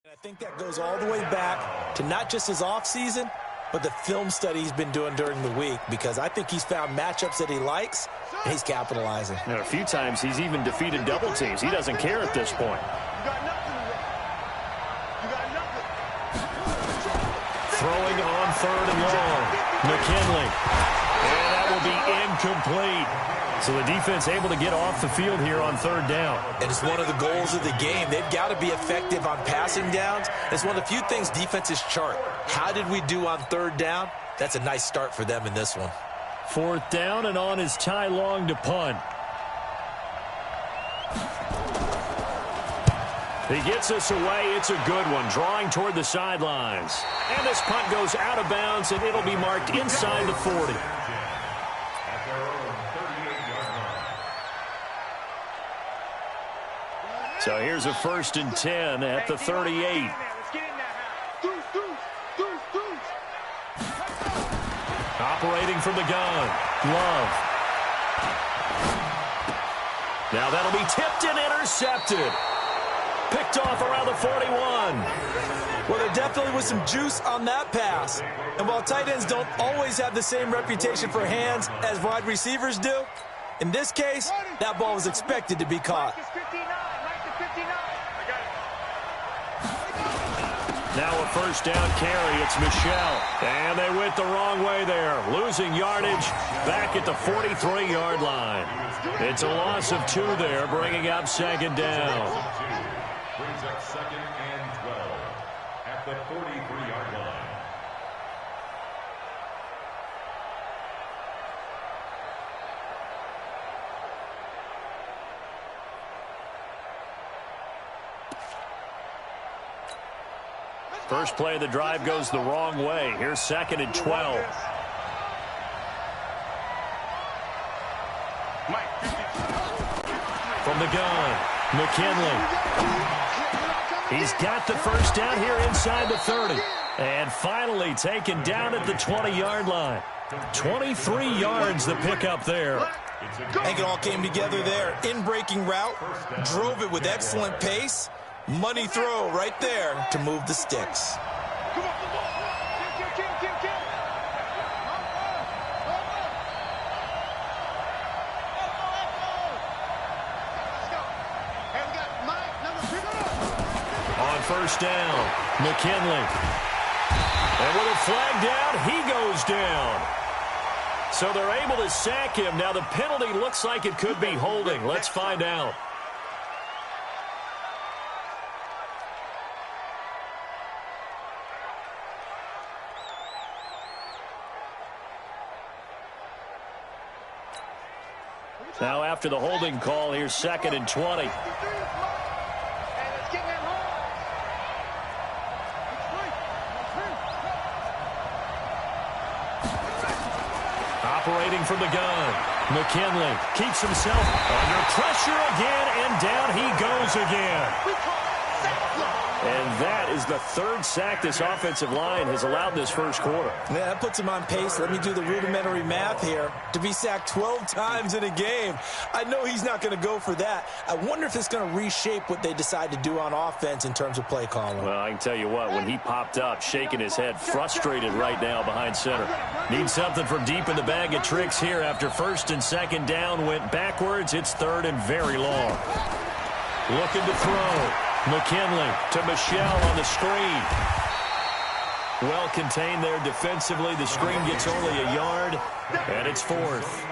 I think that goes all the way back to not just his offseason, but the film study he's been doing during the week, because I think he's found matchups that he likes, and he's capitalizing. A few times he's even defeated double teams. He doesn't care at this point. Throwing on third and long. McKinley. And that will be incomplete. So the defense able to get off the field here on third down. And it's one of the goals of the game. They've got to be effective on passing downs. It's one of the few things defenses chart. How did we do on third down? That's a nice start for them in this one. Fourth down, and on is Ty Long to punt. He gets us away. It's a good one, drawing toward the sidelines. And this punt goes out of bounds, and it'll be marked inside the 40. So here's a 1st and 10 at the 38. Operating from the gun, Love. Now that'll be tipped and intercepted. Picked off around the 41. Well, there definitely was some juice on that pass. And while tight ends don't always have the same reputation for hands as wide receivers do, in this case, that ball was expected to be caught. Now a 1st down carry. It's Michelle. And they went the wrong way there. Losing yardage back at the 43-yard line. It's a loss of 2 there, bringing up 2nd down. Brings up 2nd and 12 at the 43-yard line. First play of the drive goes the wrong way. Here's 2nd and 12. From the gun, McKinley. He's got the 1st down here inside the 30. And finally taken down at the 20-yard line. 23 yards the pickup there. I think it all came together there. In-breaking route, drove it with excellent pace. Money throw right there to move the sticks. On 1st down, McKinley. And with a flag down, he goes down. So they're able to sack him. Now the penalty looks like it could be holding. Let's find out. Now after the holding call, here's 2nd and 20. Operating from the gun, McKinley keeps himself under pressure again, and down he goes again. And that is the 3rd sack this offensive line has allowed this first quarter. Yeah, that puts him on pace. Let me do the rudimentary math here. To be sacked 12 times in a game. I know he's not going to go for that. I wonder if it's going to reshape what they decide to do on offense in terms of play calling. Well, I can tell you what, when he popped up, shaking his head, frustrated right now behind center. Needs something from deep in the bag of tricks here after 1st and 2nd down went backwards. It's 3rd and very long. Looking to throw. McKinley to Michelle on the screen. Well contained there defensively. The screen gets only a yard, and it's 4th.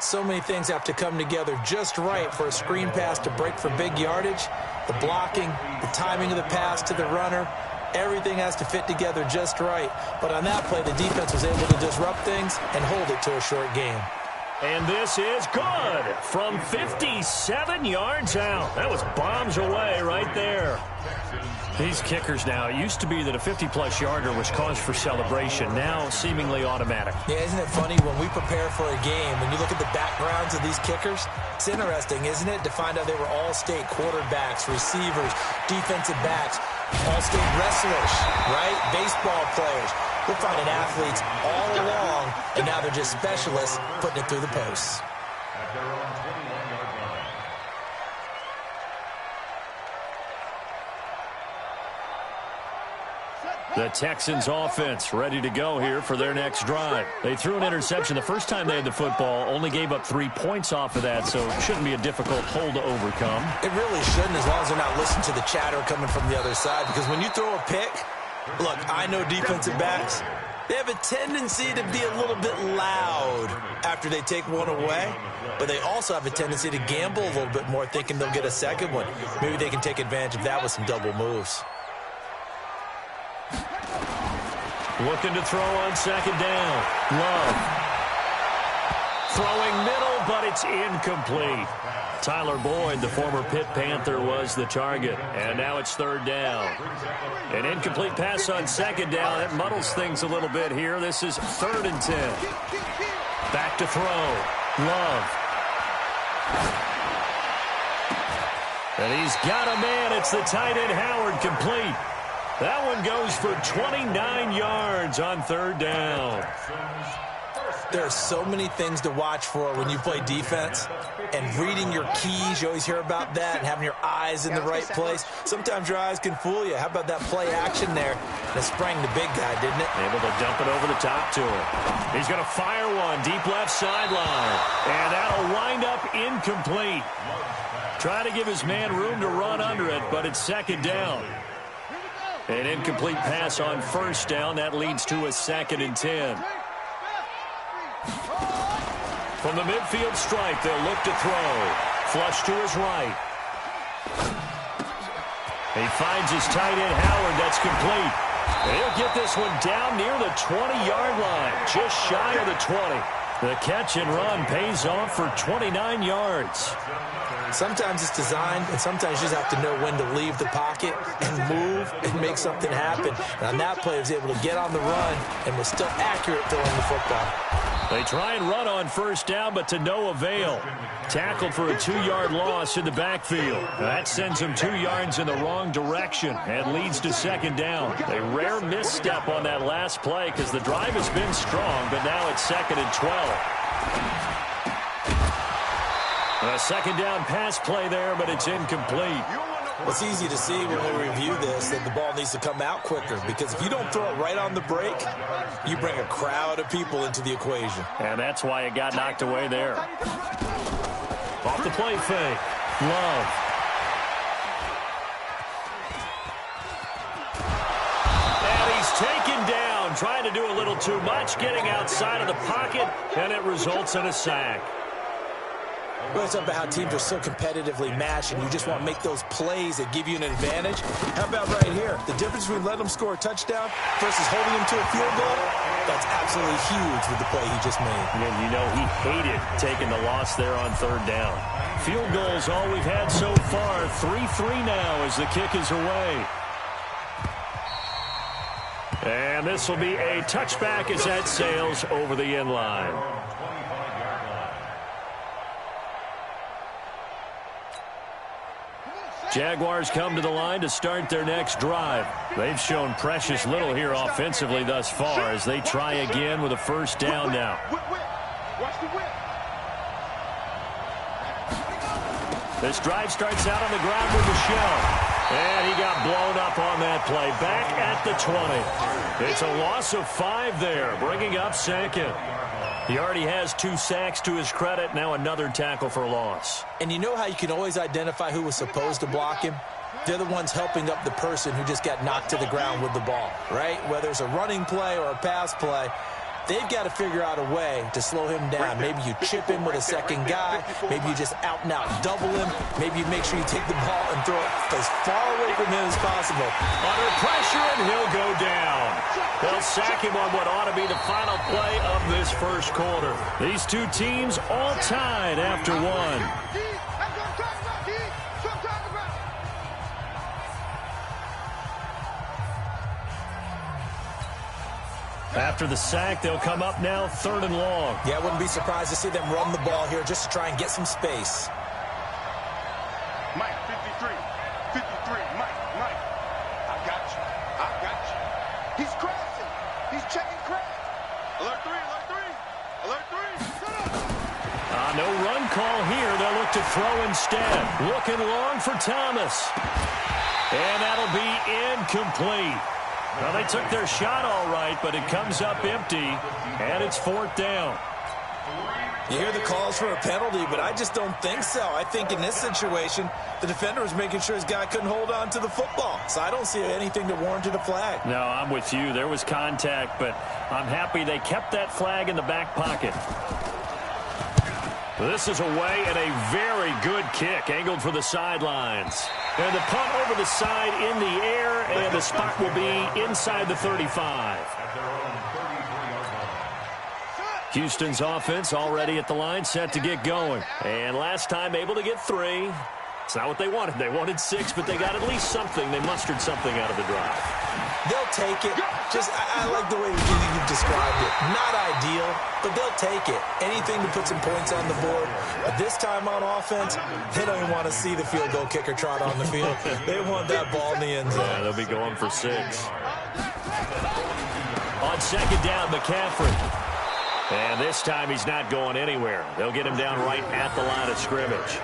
So many things have to come together just right for a screen pass to break for big yardage. The blocking, the timing of the pass to the runner, everything has to fit together just right. But on that play, the defense was able to disrupt things and hold it to a short game. And this is good from 57 yards out. That was bombs away right there. These kickers now, it used to be that a 50-plus yarder was cause for celebration. Now seemingly automatic. Yeah, isn't it funny when we prepare for a game, when you look at the backgrounds of these kickers, it's interesting, isn't it, to find out they were all-state quarterbacks, receivers, defensive backs, all-state wrestlers, right? Baseball players. We're finding athletes all along, and now they're just specialists putting it through the posts. At their own 21-yard line. The Texans offense ready to go here for their next drive. They threw an interception the first time they had the football, only gave up 3 points off of that, so it shouldn't be a difficult hole to overcome. It really shouldn't, as long as they're not listening to the chatter coming from the other side, because when you throw a pick, look, I know defensive backs, they have a tendency to be a little bit loud after they take one away, but they also have a tendency to gamble a little bit more, thinking they'll get a second one. Maybe they can take advantage of that with some double moves. Looking to throw on second down. Love. Throwing middle, but it's incomplete. Tyler Boyd, the former Pitt Panther, was the target. And now it's third down. An incomplete pass on second down. It muddles things a little bit here. This is 3rd and 10. Back to throw. Love. And he's got a man. It's the tight end Howard, complete. That one goes for 29 yards on 3rd down. There are so many things to watch for when you play defense, and reading your keys, you always hear about that, and having your eyes in the right place. Sometimes your eyes can fool you. How about that play action there? And it sprang the big guy, didn't it? Able to dump it over the top to him. He's going to fire one deep left sideline, and that'll wind up incomplete. Try to give his man room to run under it, but it's second down. An incomplete pass on first down. That leads to a 2nd and 10. From the midfield stripe, they'll look to throw. Flush to his right. He finds his tight end, Howard. That's complete. He'll get this one down near the 20-yard line, just shy of the 20. The catch and run pays off for 29 yards. Sometimes it's designed, and sometimes you just have to know when to leave the pocket and move and make something happen. And on that play, he was able to get on the run and was still accurate throwing the football. They try and run on first down, but to no avail. Tackled for a 2-yard loss in the backfield. That sends him 2 yards in the wrong direction and leads to second down. A rare misstep on that last play because the drive has been strong, but now it's 2nd and 12. A second down pass play there, but it's incomplete. It's easy to see when we review this that the ball needs to come out quicker, because if you don't throw it right on the break, you bring a crowd of people into the equation. And that's why it got knocked away there. Off the play fake. Love. And he's taken down, trying to do a little too much, getting outside of the pocket, and it results in a sack. Well, it's about how teams are so competitively matched, and you just want to make those plays that give you an advantage. How about right here? The difference between letting them score a touchdown versus holding them to a field goal, that's absolutely huge with the play he just made. And you know he hated taking the loss there on 3rd down. Field goals all we've had so far. 3-3 now as the kick is away. And this will be a touchback as that sails over the end line. Jaguars come to the line to start their next drive. They've shown precious little here offensively thus far as they try again with a first down now. This drive starts out on the ground with Michelle. And he got blown up on that play. Back at the 20. It's a loss of 5 there, bringing up 2nd. He already has 2 sacks to his credit. Now another tackle for loss. And you know how you can always identify who was supposed to block him? They're the ones helping up the person who just got knocked to the ground with the ball, right? Whether it's a running play or a pass play, they've got to figure out a way to slow him down. Maybe you chip him with a second guy. Maybe you just out and out double him. Maybe you make sure you take the ball and throw it as far away from him as possible. Under pressure, and he'll go down. They'll sack him on what ought to be the final play of this first quarter. These two teams all tied after 1. After the sack, they'll come up now 3rd and long. Yeah, I wouldn't be surprised to see them run the ball here just to try and get some space. Mike, 53, Mike. I got you. He's crashing. He's checking crash. Alert 3. No run call here. They'll look to throw instead. Looking long for Thomas. And that'll be incomplete. Well, they took their shot all right, but it comes up empty, and it's 4th down. You hear the calls for a penalty, but I just don't think so. I think in this situation, the defender was making sure his guy couldn't hold on to the football. So I don't see anything that warranted a flag. No, I'm with you. There was contact, but I'm happy they kept that flag in the back pocket. This is away, and a very good kick, angled for the sidelines. And the punt over the side in the air, and the spot will be inside the 35. Houston's offense already at the line, set to get going. And last time able to get 3. It's not what they wanted. They wanted 6, but they got at least something. They mustered something out of the drive. They'll take it. I like the way you've described it. Not ideal, but they'll take it. Anything to put some points on the board. But this time on offense, they don't even want to see the field goal kicker trot on the field. They want that ball in the end zone. Yeah, they'll be going for 6. On 2nd down, McCaffrey. And this time he's not going anywhere. They'll get him down right at the line of scrimmage.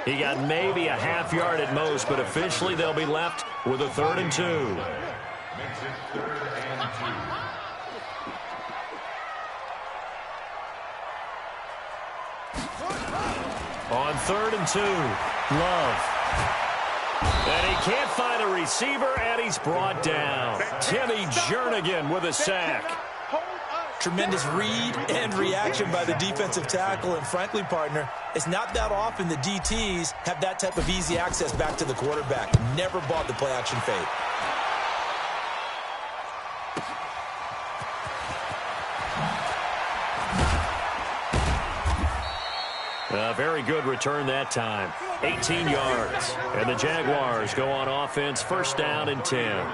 He got maybe a half yard at most, but officially they'll be left with a 3rd and 2. Makes it 3rd and 2. On 3rd and 2, Love. And he can't find a receiver, and he's brought down. Timmy Jernigan with a sack. Tremendous read and reaction by the defensive tackle. And frankly, partner, it's not that often the DTs have that type of easy access back to the quarterback. Never bought the play-action fake. A very good return that time. 18 yards. And the Jaguars go on offense, 1st down and 10.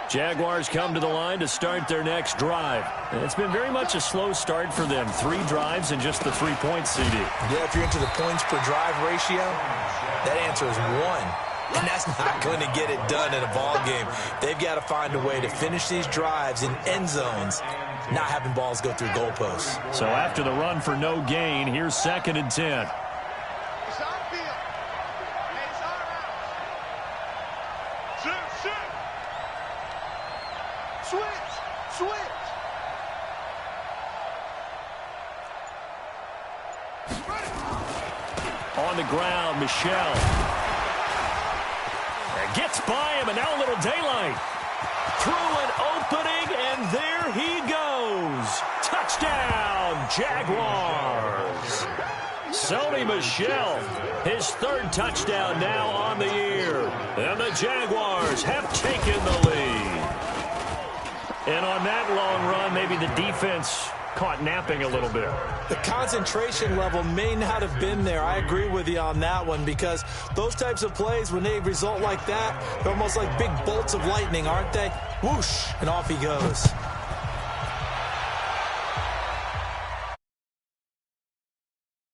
Jaguars come to the line to start their next drive. And it's been very much a slow start for them. 3 drives and just the 3 points, CD. Yeah, if you're into the points per drive ratio, that answer is 1. And that's not going to get it done in a ball game. They've got to find a way to finish these drives in end zones, not having balls go through goalposts. So after the run for no gain, here's 2nd and 10. On the ground, Michelle. Gets by him, and now a little daylight. Through an opening, and there he goes. Touchdown, Jaguars. Sony Michel, his 3rd touchdown now on the year. And the Jaguars have taken the lead. And on that long run, maybe the defense caught napping a little bit. The concentration level may not have been there. I agree with you on that one, because those types of plays, when they result like that, they're almost like big bolts of lightning, aren't they? Whoosh, and off he goes.